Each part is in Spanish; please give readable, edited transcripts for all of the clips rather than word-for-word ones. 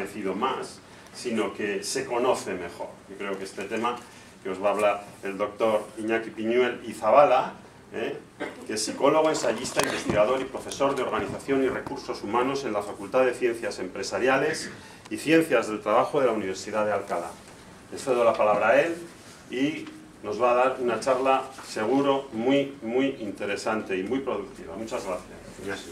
desaparecido más, sino que se conoce mejor. Yo creo que este tema que os va a hablar el doctor Iñaki Piñuel y Zabala, que es psicólogo, ensayista, investigador y profesor de Organización y Recursos Humanos en la Facultad de Ciencias Empresariales y Ciencias del Trabajo de la Universidad de Alcalá. Le cedo la palabra a él y nos va a dar una charla, seguro, muy interesante y muy productiva. Muchas gracias, Iñaki.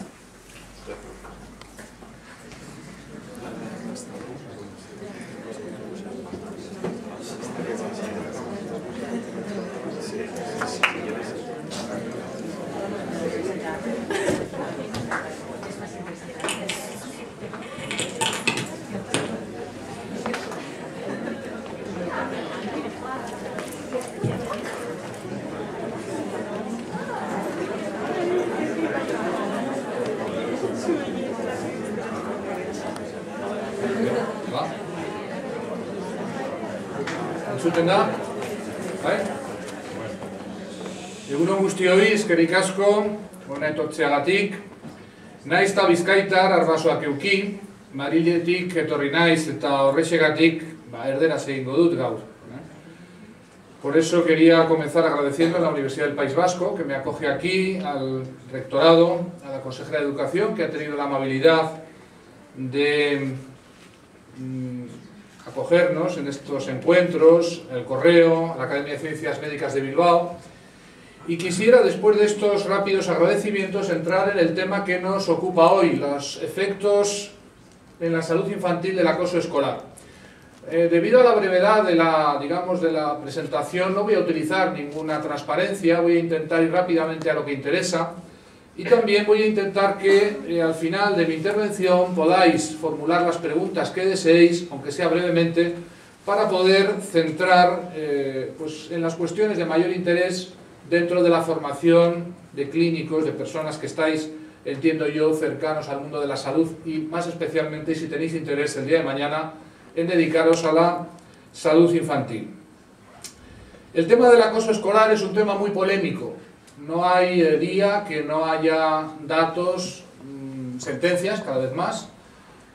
Entzuten da? Bai? Egun on guztioi, eskerrik asko, hona etortzeagatik. Naiz eta Bizkaitar arbasoak euki, Mariletik etorri naiz eta horrexegatik erderaz egingo dut gaur. Por eso quería comenzar agradeciendo a la Universidad del País Vasco, que me acoge aquí, al rectorado, a la consejera de Educación, que ha tenido la amabilidad de acogernos en estos encuentros, el Correo, la Academia de Ciencias Médicas de Bilbao. Y quisiera, después de estos rápidos agradecimientos, entrar en el tema que nos ocupa hoy, los efectos en la salud infantil del acoso escolar. Debido a la brevedad de la presentación, no voy a utilizar ninguna transparencia, voy a intentar ir rápidamente a lo que interesa. Y también voy a intentar que al final de mi intervención podáis formular las preguntas que deseéis, aunque sea brevemente, para poder centrar en las cuestiones de mayor interés dentro de la formación de clínicos, de personas que estáis, entiendo yo, cercanos al mundo de la salud y más especialmente si tenéis interés el día de mañana en dedicaros a la salud infantil. El tema del acoso escolar es un tema muy polémico. No hay día que no haya datos, sentencias cada vez más.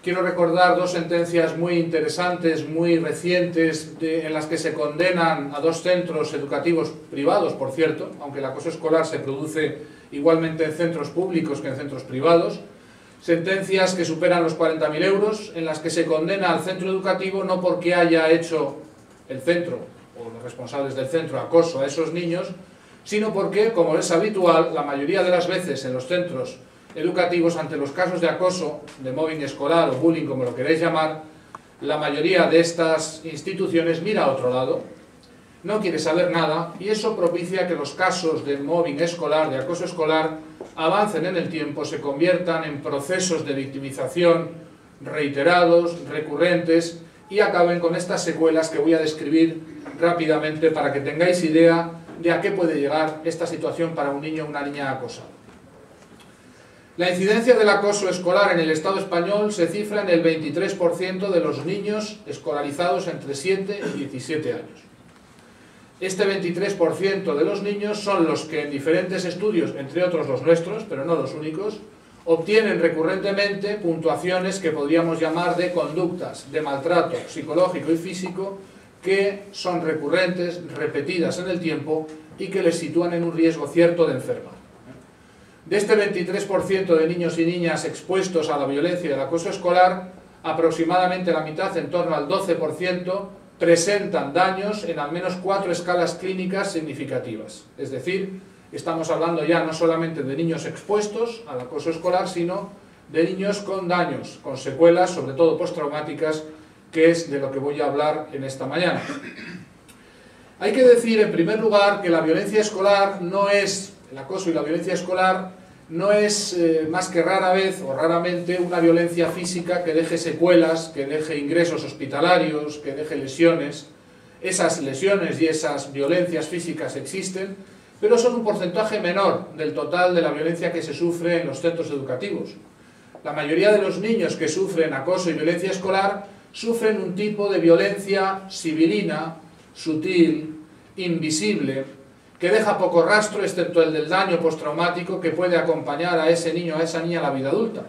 Quiero recordar dos sentencias muy interesantes, muy recientes, en las que se condenan a dos centros educativos privados, por cierto, aunque el acoso escolar se produce igualmente en centros públicos que en centros privados. Sentencias que superan los 40.000 euros, en las que se condena al centro educativo no porque haya hecho el centro o los responsables del centro acoso a esos niños, sino porque, como es habitual, la mayoría de las veces en los centros educativos, ante los casos de acoso, de mobbing escolar o bullying, como lo queréis llamar, la mayoría de estas instituciones mira a otro lado, no quiere saber nada, y eso propicia que los casos de mobbing escolar, de acoso escolar, avancen en el tiempo, se conviertan en procesos de victimización reiterados, recurrentes, y acaben con estas secuelas que voy a describir rápidamente para que tengáis idea de a qué puede llegar esta situación para un niño o una niña acosada. La incidencia del acoso escolar en el Estado español se cifra en el 23% de los niños escolarizados entre 7 y 17 años. Este 23% de los niños son los que en diferentes estudios, entre otros los nuestros, pero no los únicos, obtienen recurrentemente puntuaciones que podríamos llamar de conductas de maltrato psicológico y físico que son recurrentes, repetidas en el tiempo y que les sitúan en un riesgo cierto de enfermar. De este 23% de niños y niñas expuestos a la violencia y al acoso escolar, aproximadamente la mitad, en torno al 12%, presentan daños en al menos 4 escalas clínicas significativas. Es decir, estamos hablando ya no solamente de niños expuestos al acoso escolar, sino de niños con daños, con secuelas, sobre todo postraumáticas, que es de lo que voy a hablar en esta mañana. Hay que decir, en primer lugar, que la violencia escolar no es, el acoso y la violencia escolar no es más que rara vez o raramente una violencia física que deje secuelas, que deje ingresos hospitalarios, que deje lesiones. Esas lesiones y esas violencias físicas existen, pero son un porcentaje menor del total de la violencia que se sufre en los centros educativos. La mayoría de los niños que sufren acoso y violencia escolar sufren un tipo de violencia sibilina, sutil, invisible, que deja poco rastro excepto el del daño postraumático que puede acompañar a ese niño o a esa niña a la vida adulta.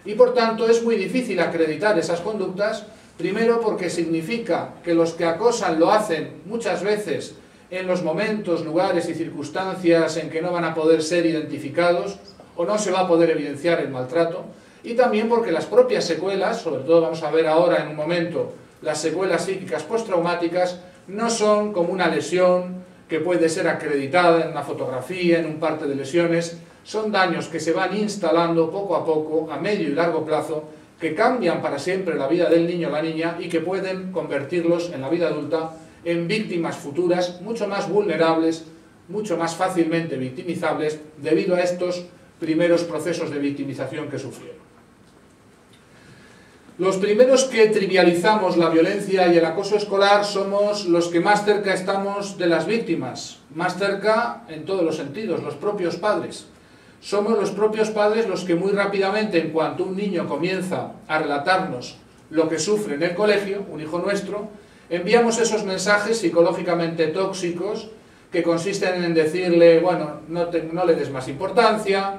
Y por tanto es muy difícil acreditar esas conductas, primero porque significa que los que acosan lo hacen muchas veces en los momentos, lugares y circunstancias en que no van a poder ser identificados o no se va a poder evidenciar el maltrato, y también porque las propias secuelas, sobre todo vamos a ver ahora en un momento las secuelas psíquicas postraumáticas, no son como una lesión que puede ser acreditada en una fotografía, en un parte de lesiones, son daños que se van instalando poco a poco, a medio y largo plazo, que cambian para siempre la vida del niño o la niña y que pueden convertirlos en la vida adulta en víctimas futuras mucho más vulnerables, mucho más fácilmente victimizables debido a estos primeros procesos de victimización que sufrieron. Los primeros que trivializamos la violencia y el acoso escolar somos los que más cerca estamos de las víctimas, más cerca en todos los sentidos, los propios padres. Somos los propios padres los que muy rápidamente, en cuanto un niño comienza a relatarnos lo que sufre en el colegio, un hijo nuestro, enviamos esos mensajes psicológicamente tóxicos que consisten en decirle, bueno, no le des más importancia,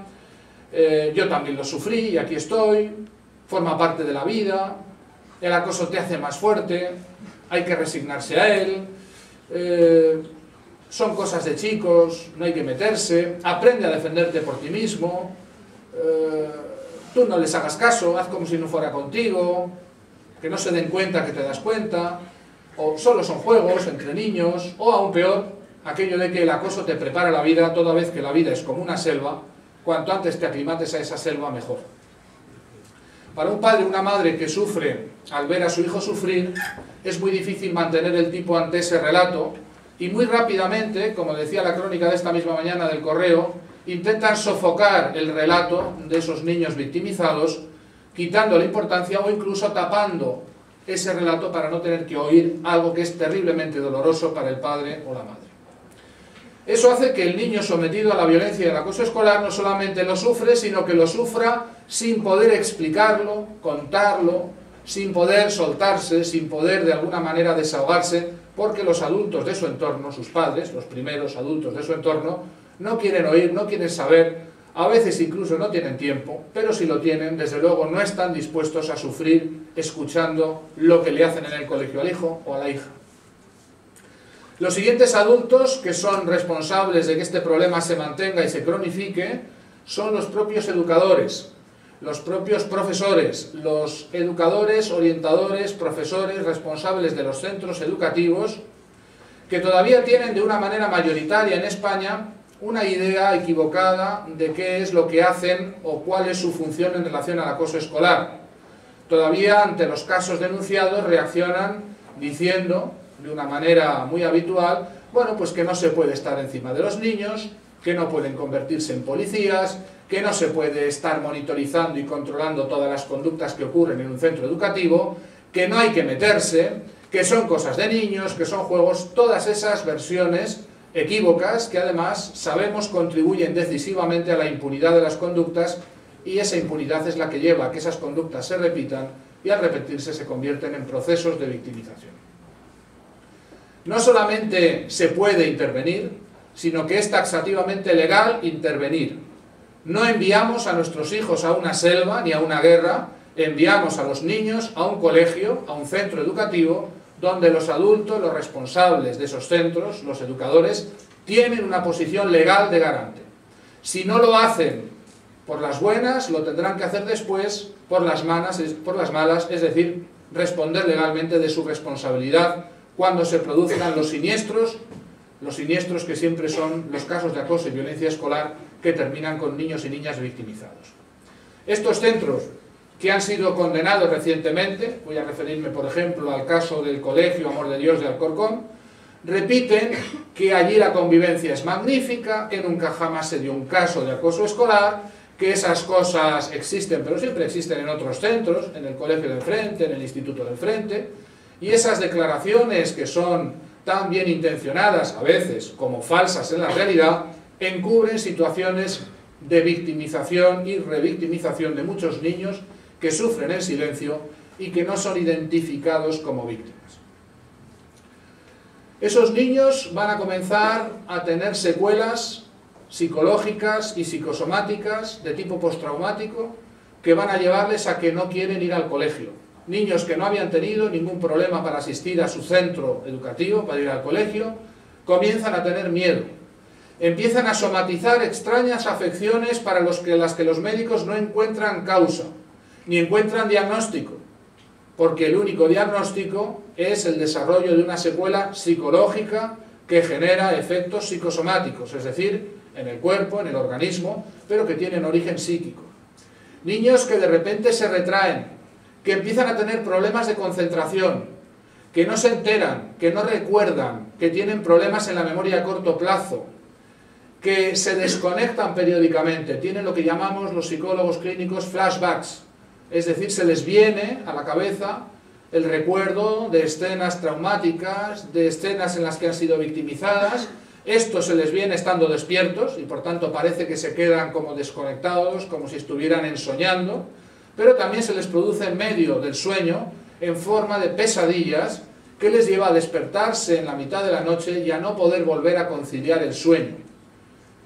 yo también lo sufrí y aquí estoy, forma parte de la vida, el acoso te hace más fuerte, hay que resignarse a él, son cosas de chicos, no hay que meterse, aprende a defenderte por ti mismo, tú no les hagas caso, haz como si no fuera contigo, que no se den cuenta que te das cuenta, o solo son juegos entre niños, o aún peor, aquello de que el acoso te prepara la vida toda vez que la vida es como una selva, cuanto antes te aclimates a esa selva mejor. Para un padre o una madre que sufre al ver a su hijo sufrir, es muy difícil mantener el tipo ante ese relato y muy rápidamente, como decía la crónica de esta misma mañana del Correo, intentan sofocar el relato de esos niños victimizados, quitando la importancia o incluso tapando ese relato para no tener que oír algo que es terriblemente doloroso para el padre o la madre. Eso hace que el niño sometido a la violencia y al acoso escolar no solamente lo sufre, sino que lo sufra sin poder explicarlo, contarlo, sin poder soltarse, sin poder de alguna manera desahogarse, porque los adultos de su entorno, sus padres, los primeros adultos de su entorno, no quieren oír, no quieren saber, a veces incluso no tienen tiempo, pero si lo tienen, desde luego no están dispuestos a sufrir escuchando lo que le hacen en el colegio al hijo o a la hija. Los siguientes adultos que son responsables de que este problema se mantenga y se cronifique son los propios educadores, los propios profesores, los educadores, orientadores, profesores, responsables de los centros educativos, que todavía tienen de una manera mayoritaria en España una idea equivocada de qué es lo que hacen o cuál es su función en relación al acoso escolar. Todavía ante los casos denunciados reaccionan diciendo, de una manera muy habitual, bueno, pues que no se puede estar encima de los niños, que no pueden convertirse en policías, que no se puede estar monitorizando y controlando todas las conductas que ocurren en un centro educativo, que no hay que meterse, que son cosas de niños, que son juegos, todas esas versiones equívocas que además sabemos contribuyen decisivamente a la impunidad de las conductas, y esa impunidad es la que lleva a que esas conductas se repitan y al repetirse se convierten en procesos de victimización. No solamente se puede intervenir, sino que es taxativamente legal intervenir. No enviamos a nuestros hijos a una selva ni a una guerra, enviamos a los niños a un colegio, a un centro educativo, donde los adultos, los responsables de esos centros, los educadores, tienen una posición legal de garante. Si no lo hacen por las buenas, lo tendrán que hacer después por las malas, es decir, responder legalmente de su responsabilidad cuando se produzcan los siniestros que siempre son los casos de acoso y violencia escolar que terminan con niños y niñas victimizados. Estos centros que han sido condenados recientemente, voy a referirme por ejemplo al caso del Colegio Amor de Dios de Alcorcón, repiten que allí la convivencia es magnífica, que nunca jamás se dio un caso de acoso escolar, que esas cosas existen, pero siempre existen en otros centros, en el colegio del frente, en el instituto del frente, y esas declaraciones que son tan bien intencionadas a veces como falsas en la realidad, encubren situaciones de victimización y revictimización de muchos niños que sufren en silencio y que no son identificados como víctimas. Esos niños van a comenzar a tener secuelas psicológicas y psicosomáticas de tipo postraumático que van a llevarles a que no quieren ir al colegio. Niños que no habían tenido ningún problema para asistir a su centro educativo, para ir al colegio, comienzan a tener miedo. Empiezan a somatizar extrañas afecciones para las que los médicos no encuentran causa, ni encuentran diagnóstico, porque el único diagnóstico es el desarrollo de una secuela psicológica que genera efectos psicosomáticos, es decir, en el cuerpo, en el organismo, pero que tienen origen psíquico. Niños que de repente se retraen, que empiezan a tener problemas de concentración, que no se enteran, que no recuerdan, que tienen problemas en la memoria a corto plazo, que se desconectan periódicamente, tienen lo que llamamos los psicólogos clínicos flashbacks, es decir, se les viene a la cabeza el recuerdo de escenas traumáticas, de escenas en las que han sido victimizadas. Esto se les viene estando despiertos y por tanto parece que se quedan como desconectados, como si estuvieran ensoñando, pero también se les produce en medio del sueño en forma de pesadillas que les lleva a despertarse en la mitad de la noche y a no poder volver a conciliar el sueño.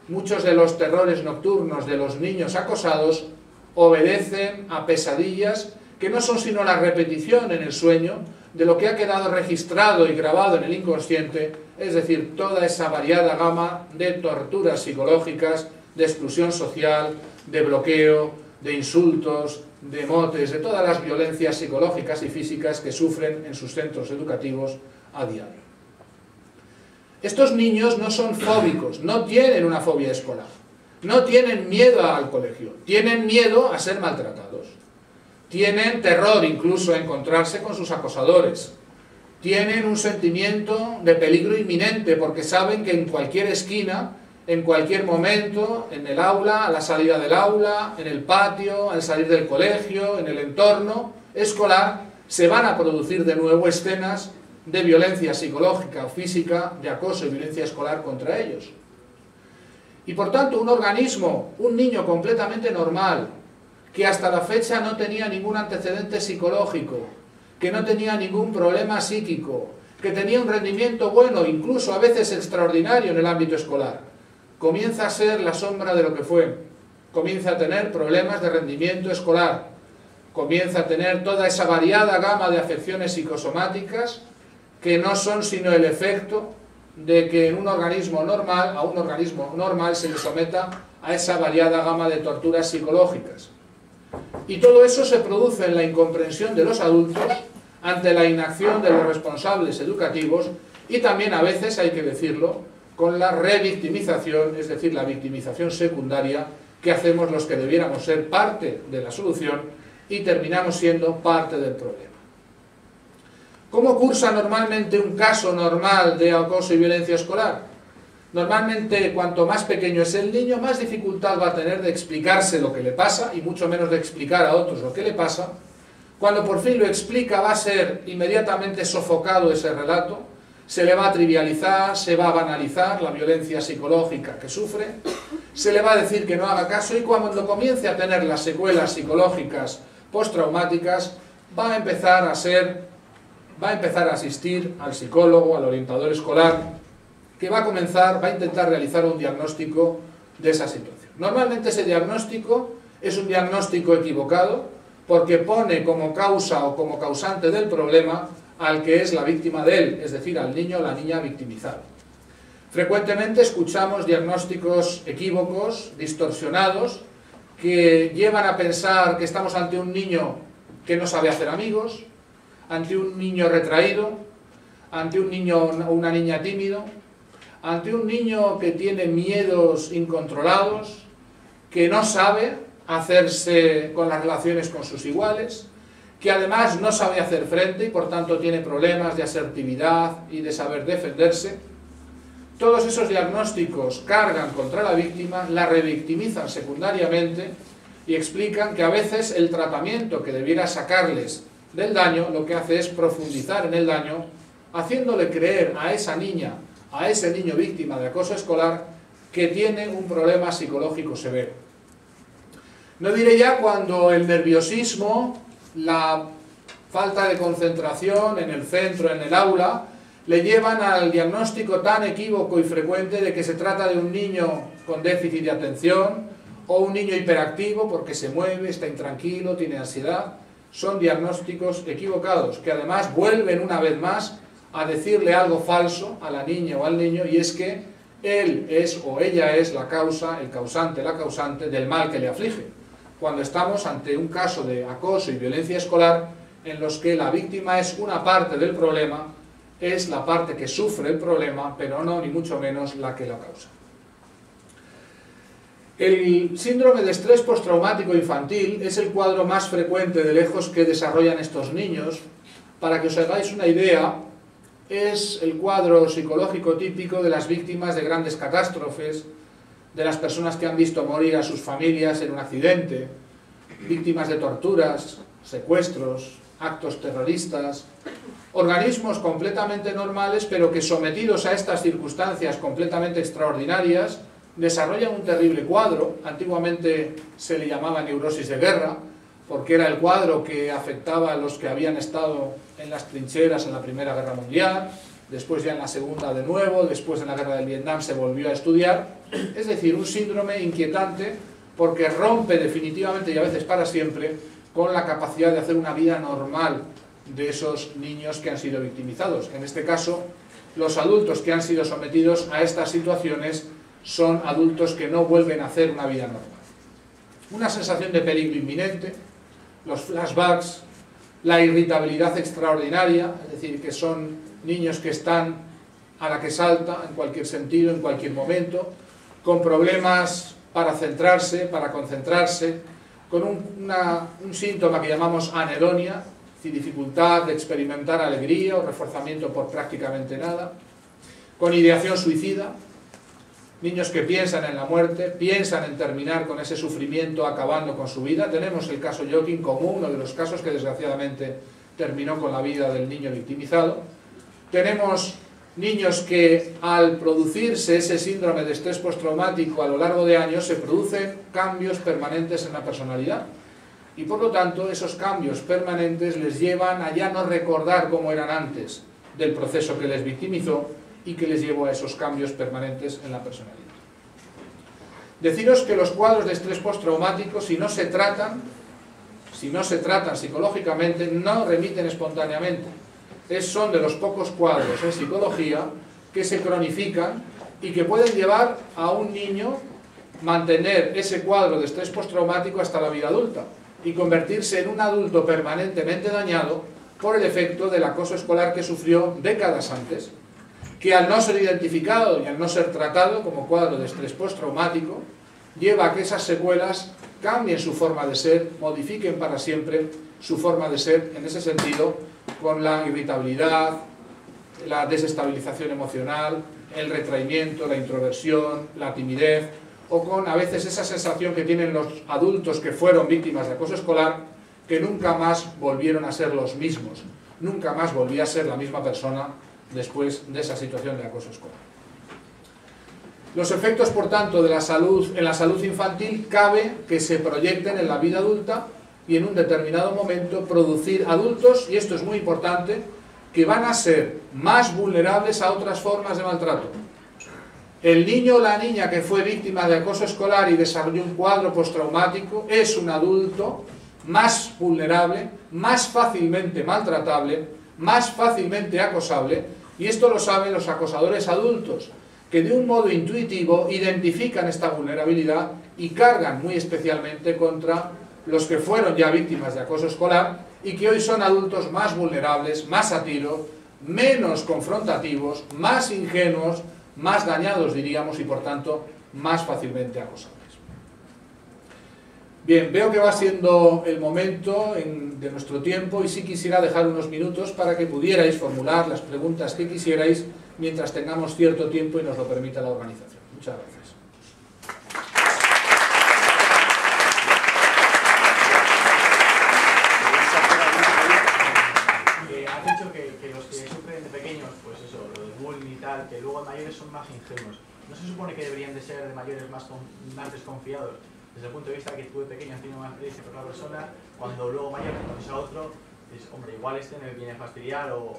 Muchos de los terrores nocturnos de los niños acosados obedecen a pesadillas que no son sino la repetición en el sueño de lo que ha quedado registrado y grabado en el inconsciente, es decir, toda esa variada gama de torturas psicológicas, de exclusión social, de bloqueo, de insultos, de motes, de todas las violencias psicológicas y físicas que sufren en sus centros educativos a diario. Estos niños no son fóbicos, no tienen una fobia escolar, no tienen miedo al colegio, tienen miedo a ser maltratados, tienen terror incluso a encontrarse con sus acosadores, tienen un sentimiento de peligro inminente porque saben que en cualquier esquina, en cualquier momento, en el aula, a la salida del aula, en el patio, al salir del colegio, en el entorno escolar, se van a producir de nuevo escenas de violencia psicológica o física, de acoso y violencia escolar contra ellos. Y por tanto un organismo, un niño completamente normal, que hasta la fecha no tenía ningún antecedente psicológico, que no tenía ningún problema psíquico, que tenía un rendimiento bueno, incluso a veces extraordinario en el ámbito escolar, comienza a ser la sombra de lo que fue, comienza a tener problemas de rendimiento escolar, comienza a tener toda esa variada gama de afecciones psicosomáticas que no son sino el efecto de que en un organismo normal, a un organismo normal se le someta a esa variada gama de torturas psicológicas. Y todo eso se produce en la incomprensión de los adultos ante la inacción de los responsables educativos y también a veces, hay que decirlo, con la revictimización, es decir, la victimización secundaria que hacemos los que debiéramos ser parte de la solución y terminamos siendo parte del problema. ¿Cómo cursa normalmente un caso normal de acoso y violencia escolar? Normalmente, cuanto más pequeño es el niño, más dificultad va a tener de explicarse lo que le pasa y mucho menos de explicar a otros lo que le pasa. Cuando por fin lo explica, va a ser inmediatamente sofocado ese relato, se le va a trivializar, se va a banalizar la violencia psicológica que sufre, se le va a decir que no haga caso y cuando comience a tener las secuelas psicológicas postraumáticas, va a empezar a asistir al psicólogo, al orientador escolar, que va a intentar realizar un diagnóstico de esa situación. Normalmente ese diagnóstico es un diagnóstico equivocado porque pone como causa o como causante del problema al que es la víctima de él, es decir, al niño o la niña victimizado. Frecuentemente escuchamos diagnósticos equívocos, distorsionados, que llevan a pensar que estamos ante un niño que no sabe hacer amigos, ante un niño retraído, ante un niño o una niña tímido, ante un niño que tiene miedos incontrolados, que no sabe hacerse con las relaciones con sus iguales, que además no sabe hacer frente y por tanto tiene problemas de asertividad y de saber defenderse. Todos esos diagnósticos cargan contra la víctima, la revictimizan secundariamente y explican que a veces el tratamiento que debiera sacarles del daño lo que hace es profundizar en el daño, haciéndole creer a esa niña, a ese niño víctima de acoso escolar, que tiene un problema psicológico severo. No diré ya cuando el nerviosismo, la falta de concentración en el centro, en el aula, le llevan al diagnóstico tan equívoco y frecuente de que se trata de un niño con déficit de atención o un niño hiperactivo porque se mueve, está intranquilo, tiene ansiedad, son diagnósticos equivocados, que además vuelven una vez más a decirle algo falso a la niña o al niño, y es que él es o ella es la causa, el causante, la causante del mal que le aflige, cuando estamos ante un caso de acoso y violencia escolar en los que la víctima es una parte del problema, es la parte que sufre el problema, pero no ni mucho menos la que la causa. El síndrome de estrés postraumático infantil es el cuadro más frecuente de lejos que desarrollan estos niños. Para que os hagáis una idea, es el cuadro psicológico típico de las víctimas de grandes catástrofes, de las personas que han visto morir a sus familias en un accidente, víctimas de torturas, secuestros, actos terroristas, organismos completamente normales, pero que sometidos a estas circunstancias completamente extraordinarias, desarrollan un terrible cuadro. Antiguamente se le llamaba neurosis de guerra, porque era el cuadro que afectaba a los que habían estado en las trincheras en la Primera Guerra Mundial, después ya en la Segunda de nuevo, después en la Guerra del Vietnam se volvió a estudiar. Es decir, un síndrome inquietante porque rompe definitivamente y a veces para siempre con la capacidad de hacer una vida normal de esos niños que han sido victimizados. En este caso, los adultos que han sido sometidos a estas situaciones son adultos que no vuelven a hacer una vida normal. Una sensación de peligro inminente, los flashbacks, la irritabilidad extraordinaria, es decir, que son niños que están a la que salta en cualquier sentido, en cualquier momento, con problemas para centrarse, para concentrarse, con un síntoma que llamamos anedonia, es decir, dificultad de experimentar alegría o reforzamiento por prácticamente nada, con ideación suicida, niños que piensan en la muerte, piensan en terminar con ese sufrimiento acabando con su vida. Tenemos el caso Joaquín como uno de los casos que desgraciadamente terminó con la vida del niño victimizado. Tenemos niños que al producirse ese síndrome de estrés postraumático a lo largo de años se producen cambios permanentes en la personalidad y por lo tanto esos cambios permanentes les llevan a ya no recordar cómo eran antes del proceso que les victimizó y que les llevó a esos cambios permanentes en la personalidad. Deciros que los cuadros de estrés postraumático, si no se tratan psicológicamente, no remiten espontáneamente. Son de los pocos cuadros en psicología que se cronifican y que pueden llevar a un niño mantener ese cuadro de estrés postraumático hasta la vida adulta y convertirse en un adulto permanentemente dañado por el efecto del acoso escolar que sufrió décadas antes, que al no ser identificado y al no ser tratado como cuadro de estrés postraumático, lleva a que esas secuelas cambien su forma de ser, modifiquen para siempre su forma de ser, en ese sentido, con la irritabilidad, la desestabilización emocional, el retraimiento, la introversión, la timidez, o con a veces esa sensación que tienen los adultos que fueron víctimas de acoso escolar, que nunca más volvieron a ser los mismos, nunca más volvía a ser la misma persona después de esa situación de acoso escolar. Los efectos, por tanto, de la salud, en la salud infantil cabe que se proyecten en la vida adulta y en un determinado momento producir adultos, y esto es muy importante, que van a ser más vulnerables a otras formas de maltrato. El niño o la niña que fue víctima de acoso escolar y desarrolló un cuadro postraumático es un adulto más vulnerable, más fácilmente maltratable, más fácilmente acosable, y esto lo saben los acosadores adultos, que de un modo intuitivo identifican esta vulnerabilidad y cargan muy especialmente contra los que fueron ya víctimas de acoso escolar y que hoy son adultos más vulnerables, más a tiro, menos confrontativos, más ingenuos, más dañados diríamos y por tanto más fácilmente acosables. Bien, veo que va siendo el momento de nuestro tiempo y sí quisiera dejar unos minutos para que pudierais formular las preguntas que quisierais mientras tengamos cierto tiempo y nos lo permita la organización. Muchas gracias. Has dicho que los que sufren de pequeños, pues eso, lo del bullying y tal, que luego mayores son más ingenuos. ¿No se supone que deberían de ser de mayores más desconfiados? Desde el punto de vista que tú de pequeño has tenido más experiencia con una persona, cuando luego mayor conoces a otro, dices, hombre, igual este me viene a fastidiar o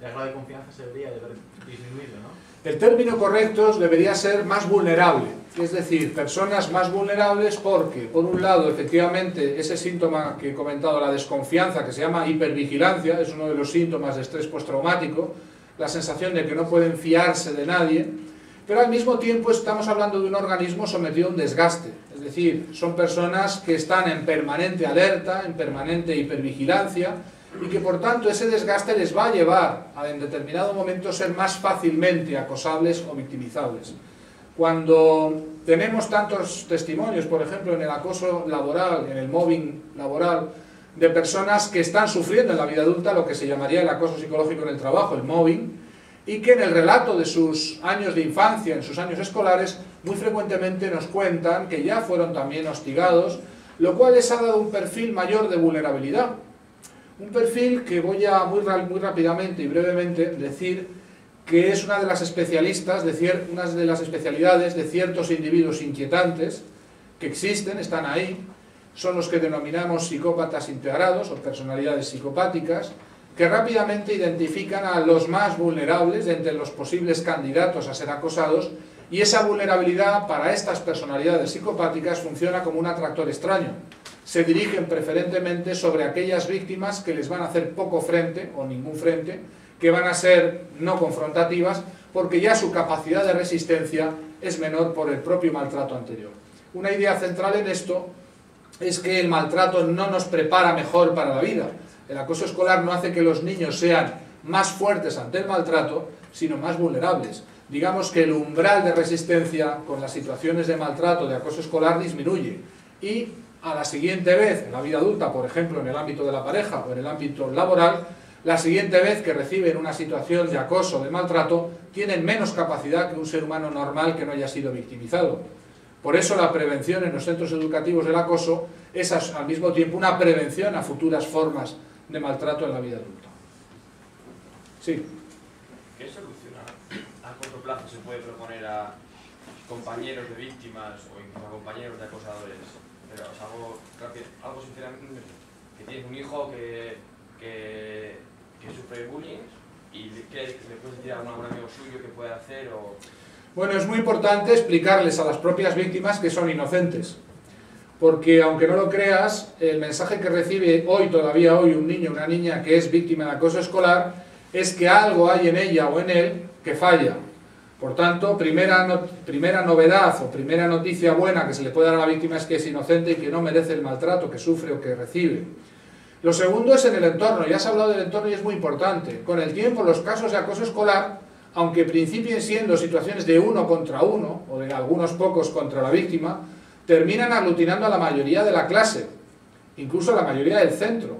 el grado de confianza se debería de ver disminuido, ¿no? El término correcto debería ser más vulnerable, es decir, personas más vulnerables porque, por un lado, efectivamente, ese síntoma que he comentado, la desconfianza, que se llama hipervigilancia, es uno de los síntomas de estrés postraumático, la sensación de que no pueden fiarse de nadie, pero al mismo tiempo estamos hablando de un organismo sometido a un desgaste, es decir, son personas que están en permanente alerta, en permanente hipervigilancia, y que por tanto ese desgaste les va a llevar a en determinado momento ser más fácilmente acosables o victimizables. Cuando tenemos tantos testimonios, por ejemplo en el acoso laboral, en el mobbing laboral, de personas que están sufriendo en la vida adulta lo que se llamaría el acoso psicológico en el trabajo, el mobbing, y que en el relato de sus años de infancia, en sus años escolares, muy frecuentemente nos cuentan que ya fueron también hostigados, lo cual les ha dado un perfil mayor de vulnerabilidad. Un perfil que voy a muy rápidamente y brevemente decir que es una de las especialidades de ciertos individuos inquietantes que existen, están ahí, son los que denominamos psicópatas integrados o personalidades psicopáticas, que rápidamente identifican a los más vulnerables de entre los posibles candidatos a ser acosados, y esa vulnerabilidad para estas personalidades psicopáticas funciona como un atractor extraño. Se dirigen preferentemente sobre aquellas víctimas que les van a hacer poco frente o ningún frente, que van a ser no confrontativas porque ya su capacidad de resistencia es menor por el propio maltrato anterior. Una idea central en esto es que el maltrato no nos prepara mejor para la vida. El acoso escolar no hace que los niños sean más fuertes ante el maltrato, sino más vulnerables. Digamos que el umbral de resistencia con las situaciones de maltrato, de acoso escolar, disminuye. Y a la siguiente vez, en la vida adulta, por ejemplo, en el ámbito de la pareja o en el ámbito laboral, la siguiente vez que reciben una situación de acoso, de maltrato, tienen menos capacidad que un ser humano normal que no haya sido victimizado. Por eso la prevención en los centros educativos del acoso es al mismo tiempo una prevención a futuras formas de maltrato en la vida adulta. Sí. ¿Qué solución a corto plazo se puede proponer a compañeros de víctimas o incluso a compañeros de acosadores? Pero es algo rápido, algo sinceramente, que tienes un hijo que sufre bullying y le puedes decir a algún amigo suyo que puede hacer o... Bueno, es muy importante explicarles a las propias víctimas que son inocentes, porque aunque no lo creas, el mensaje que recibe todavía hoy un niño o una niña que es víctima de acoso escolar es que algo hay en ella o en él que falla. Por tanto, primera novedad o primera noticia buena que se le puede dar a la víctima es que es inocente y que no merece el maltrato que sufre o que recibe. Lo segundo es en el entorno, ya se ha hablado del entorno y es muy importante. Con el tiempo los casos de acoso escolar, aunque principien siendo situaciones de uno contra uno, o de algunos pocos contra la víctima, terminan aglutinando a la mayoría de la clase, incluso a la mayoría del centro.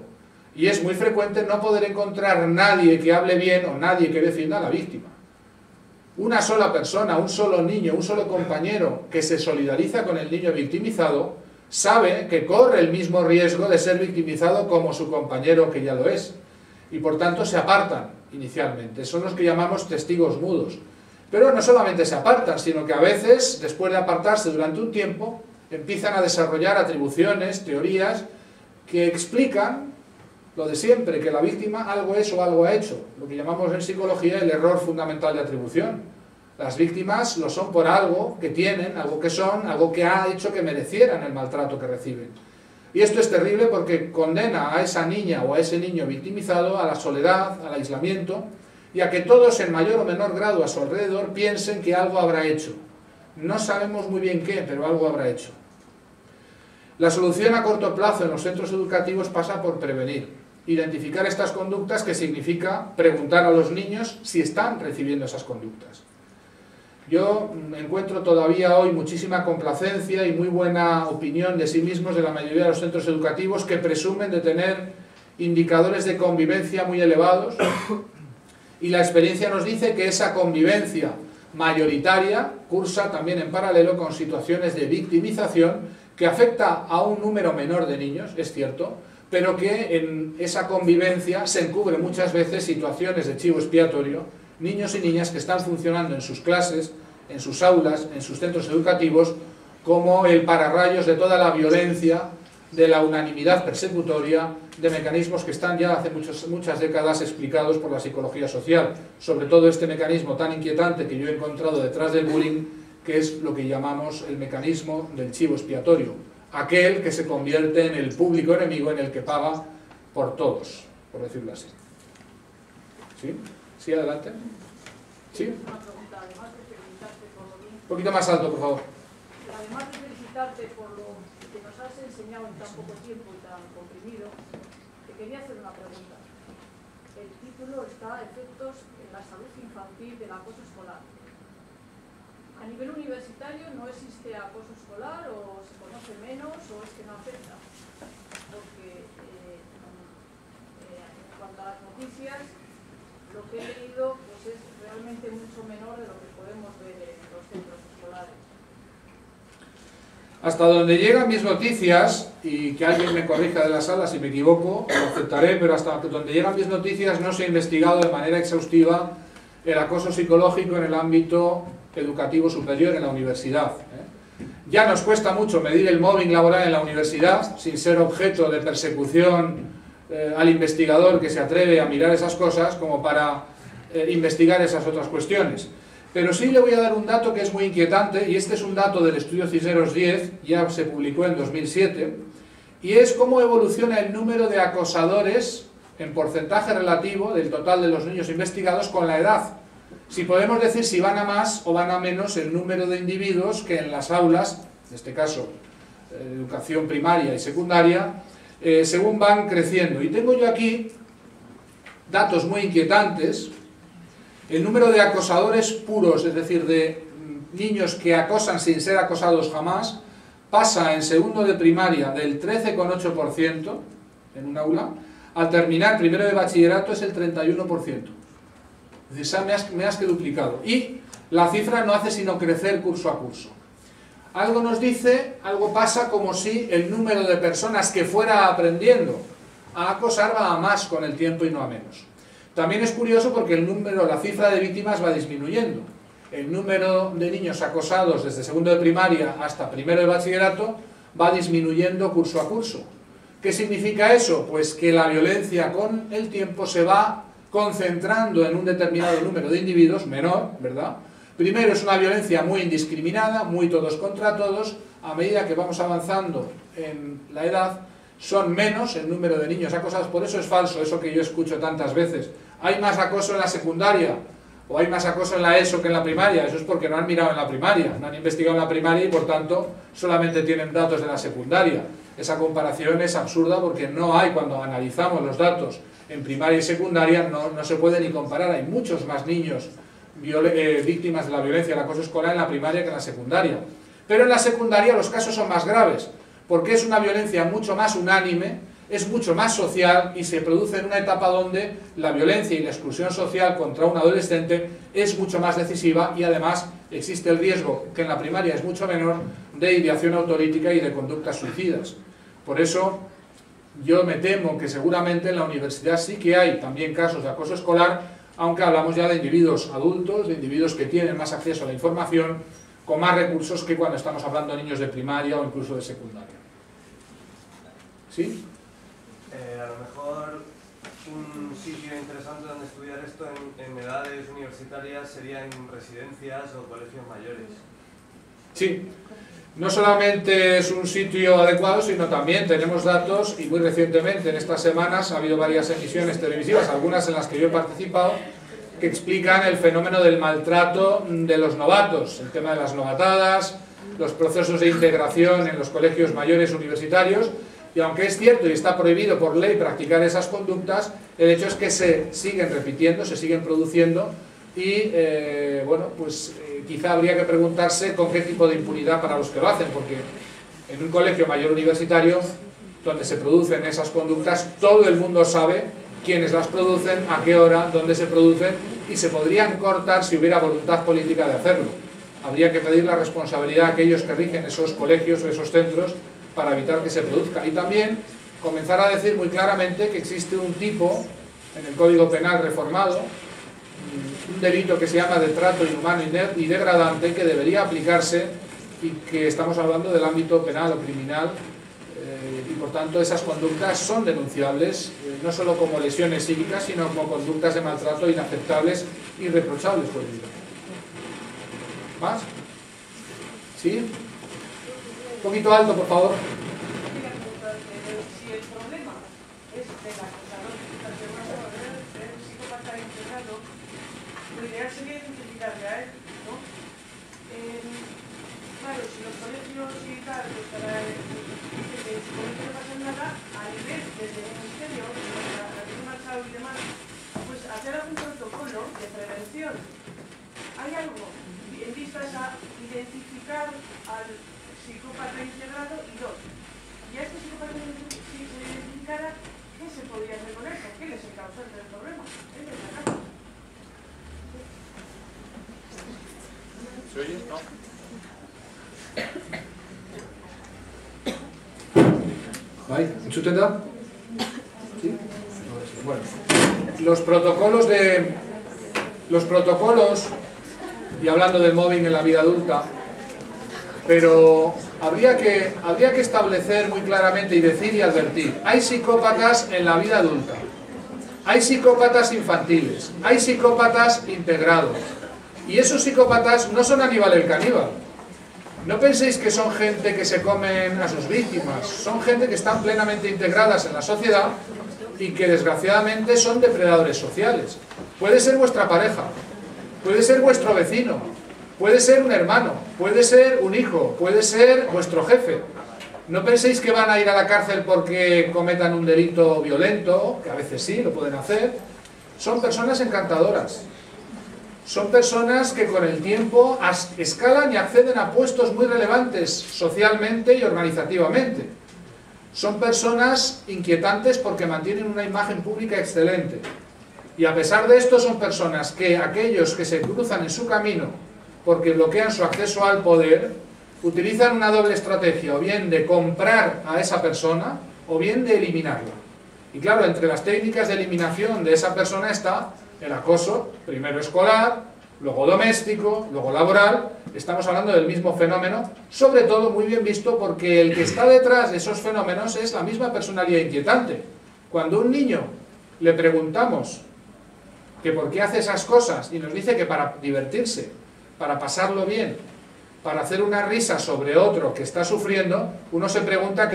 Y es muy frecuente no poder encontrar nadie que hable bien o nadie que defienda a la víctima. Una sola persona, un solo niño, un solo compañero que se solidariza con el niño victimizado, sabe que corre el mismo riesgo de ser victimizado como su compañero que ya lo es. Y por tanto se apartan inicialmente. Son los que llamamos testigos mudos. Pero no solamente se apartan, sino que a veces, después de apartarse durante un tiempo, empiezan a desarrollar atribuciones, teorías, que explican lo de siempre, que la víctima algo es o algo ha hecho. Lo que llamamos en psicología el error fundamental de atribución. Las víctimas lo son por algo que tienen, algo que son, algo que ha hecho que merecieran el maltrato que reciben. Y esto es terrible porque condena a esa niña o a ese niño victimizado a la soledad, al aislamiento, y a que todos en mayor o menor grado a su alrededor piensen que algo habrá hecho. No sabemos muy bien qué, pero algo habrá hecho. La solución a corto plazo en los centros educativos pasa por prevenir, identificar estas conductas, que significa preguntar a los niños si están recibiendo esas conductas. Yo encuentro todavía hoy muchísima complacencia y muy buena opinión de sí mismos de la mayoría de los centros educativos que presumen de tener indicadores de convivencia muy elevados, y la experiencia nos dice que esa convivencia mayoritaria cursa también en paralelo con situaciones de victimización que afecta a un número menor de niños, es cierto, pero que en esa convivencia se encubren muchas veces situaciones de chivo expiatorio, niños y niñas que están funcionando en sus clases, en sus aulas, en sus centros educativos, como el pararrayos de toda la violencia de la unanimidad persecutoria, de mecanismos que están ya hace muchas décadas explicados por la psicología social, sobre todo este mecanismo tan inquietante que yo he encontrado detrás del bullying, que es lo que llamamos el mecanismo del chivo expiatorio, aquel que se convierte en el público enemigo, en el que paga por todos, por decirlo así. ¿Sí? ¿Sí, adelante? ¿Sí? Una pregunta, además de felicitarte por lo bien. Un poquito más alto, por favor. Además de felicitarte por lo que nos has enseñado en tan poco tiempo y tan comprimido, te quería hacer una pregunta. El título está Efectos en la salud infantil del acoso escolar. A nivel universitario no existe acoso escolar, o se conoce menos, o es que no afecta. Porque en cuanto a las noticias, lo que he leído pues es realmente mucho menor de lo que podemos ver en los centros escolares. Hasta donde llegan mis noticias, y que alguien me corrija de la sala si me equivoco, lo aceptaré, pero hasta donde llegan mis noticias no se ha investigado de manera exhaustiva el acoso psicológico en el ámbito educativo superior en la universidad. Ya nos cuesta mucho medir el mobbing laboral en la universidad, sin ser objeto de persecución al investigador que se atreve a mirar esas cosas, como para investigar esas otras cuestiones. Pero sí le voy a dar un dato que es muy inquietante, y este es un dato del estudio Cisneros 10, ya se publicó en 2007, y es cómo evoluciona el número de acosadores en porcentaje relativo del total de los niños investigados con la edad. Si podemos decir si van a más o van a menos el número de individuos que en las aulas, en este caso educación primaria y secundaria, según van creciendo. Y tengo yo aquí datos muy inquietantes. El número de acosadores puros, es decir, de niños que acosan sin ser acosados jamás, pasa en segundo de primaria del 13,8% en un aula, al terminar primero de bachillerato es el 31%. Es decir, me has que duplicado. Y la cifra no hace sino crecer curso a curso. Algo nos dice, algo pasa como si el número de personas que fuera aprendiendo a acosar va a más con el tiempo y no a menos. También es curioso porque la cifra de víctimas va disminuyendo. El número de niños acosados desde segundo de primaria hasta primero de bachillerato va disminuyendo curso a curso. ¿Qué significa eso? Pues que la violencia con el tiempo se va concentrando en un determinado número de individuos, menor, ¿verdad? Primero es una violencia muy indiscriminada, muy todos contra todos. A medida que vamos avanzando en la edad, son menos el número de niños acosados. Por eso es falso eso que yo escucho tantas veces. Hay más acoso en la secundaria, o hay más acoso en la ESO que en la primaria. Eso es porque no han mirado en la primaria, no han investigado en la primaria y por tanto solamente tienen datos de la secundaria. Esa comparación es absurda porque no hay, cuando analizamos los datos en primaria y secundaria, no se puede ni comparar. Hay muchos más niños víctimas de la violencia y el acoso escolar en la primaria que en la secundaria. Pero en la secundaria los casos son más graves, porque es una violencia mucho más unánime, es mucho más social y se produce en una etapa donde la violencia y la exclusión social contra un adolescente es mucho más decisiva y además existe el riesgo, que en la primaria es mucho menor, de ideación autolítica y de conductas suicidas. Por eso yo me temo que seguramente en la universidad sí que hay también casos de acoso escolar, aunque hablamos ya de individuos adultos, de individuos que tienen más acceso a la información, con más recursos que cuando estamos hablando de niños de primaria o incluso de secundaria. ¿Sí? A lo mejor un sitio interesante donde estudiar esto en edades universitarias sería en residencias o colegios mayores. Sí, no solamente es un sitio adecuado, sino también tenemos datos, y muy recientemente, en estas semanas, ha habido varias emisiones televisivas, algunas en las que yo he participado, que explican el fenómeno del maltrato de los novatos, el tema de las novatadas, los procesos de integración en los colegios mayores universitarios. Y aunque es cierto y está prohibido por ley practicar esas conductas, el hecho es que se siguen repitiendo, se siguen produciendo y, bueno, pues quizá habría que preguntarse con qué tipo de impunidad para los que lo hacen, porque en un colegio mayor universitario, donde se producen esas conductas, todo el mundo sabe quiénes las producen, a qué hora, dónde se producen, y se podrían cortar si hubiera voluntad política de hacerlo. Habría que pedir la responsabilidad a aquellos que rigen esos colegios o esos centros para evitar que se produzca. Y también comenzar a decir muy claramente que existe un tipo en el Código Penal reformado, un delito que se llama de trato inhumano y degradante, que debería aplicarse, y que estamos hablando del ámbito penal o criminal, y por tanto esas conductas son denunciables, no solo como lesiones psíquicas, sino como conductas de maltrato inaceptables, irreprochables por el vida. ¿Más? ¿Sí? Un poquito alto, por favor. Si el problema es del acosador, del psicópata integrado, lo ideal sería identificarle a él, ¿no? Claro, si los colegios y tal, pues para dicen que si no pasa nada, a nivel desde el ministerio, la que ha marchado y demás, pues hacer algún protocolo de prevención. Hay algo en vistas a identificar al psicópata integrado y dos. Y a este psicópata si se identificara, ¿qué se podría hacer con él? Porque él es el causante del problema. Él es la causa. ¿Se oye? No. ¿Vale? ¿Entendida? ¿Sí? Bueno, los protocolos, y hablando del mobbing en la vida adulta, pero habría que establecer muy claramente y decir y advertir: hay psicópatas en la vida adulta, hay psicópatas infantiles, hay psicópatas integrados, y esos psicópatas no son Aníbal el caníbal. No penséis que son gente que se comen a sus víctimas, son gente que están plenamente integradas en la sociedad y que desgraciadamente son depredadores sociales. Puede ser vuestra pareja, puede ser vuestro vecino, puede ser un hermano, puede ser un hijo, puede ser vuestro jefe. No penséis que van a ir a la cárcel porque cometan un delito violento, que a veces sí, lo pueden hacer. Son personas encantadoras. Son personas que con el tiempo escalan y acceden a puestos muy relevantes socialmente y organizativamente. Son personas inquietantes porque mantienen una imagen pública excelente. Y a pesar de esto son personas que aquellos que se cruzan en su camino porque bloquean su acceso al poder, utilizan una doble estrategia, o bien de comprar a esa persona, o bien de eliminarla. Y claro, entre las técnicas de eliminación de esa persona está el acoso, primero escolar, luego doméstico, luego laboral. Estamos hablando del mismo fenómeno, sobre todo muy bien visto porque el que está detrás de esos fenómenos es la misma personalidad inquietante. Cuando a un niño le preguntamos que por qué hace esas cosas y nos dice que para divertirse, para pasarlo bien, para hacer una risa sobre otro que está sufriendo, uno se pregunta